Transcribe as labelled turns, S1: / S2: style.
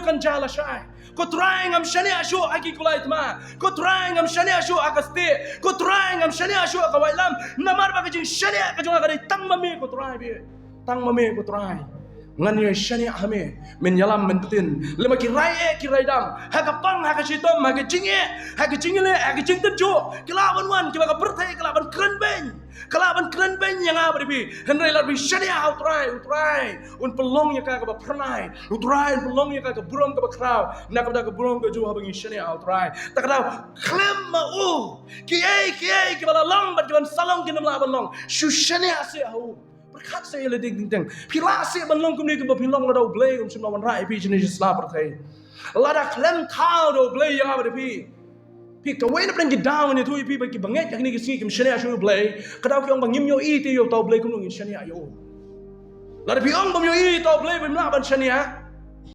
S1: kan jala syai. Ko try ngam shani ashu aki kulai tma. Ko try ngam shani ashu akaste. Ko try ngam shani ashu akawailam. Namar ba kajing shani akajung akari tang mami ko try bi. Tang mami ko try. Ngan ye shani ahme men yalam men tin lema ki rai dam ha ka pang ha ka chitom ha ka jingle ha ka jing tan jo kelaban wan ki ba ka perthai kelaban kren ben yang apa bi henry lar bi shani utrai un pelong ya ka ba pranai utrai pelong ya ka burom ka ba kraw na ka da ka burom ka jo ha bangi shani utrai ta ka da klem ma u ki ki ba long ba ki salong ki nam la ban long shu shani ase hu berkat saya le ding ding pilase ban long kumni ke pilong la do blay semua wan rai pi jenis Islam perthai la da klem thao do blay yang apa bi pi ka wen pren ki down ni tu pi ba ki banget jak ni ki si kim shani ashu blay ka daw ki ong bangim yo i ti yo to blay kum ngin shani ayo la da pi ong bam yo i to blay bim la ban shani ha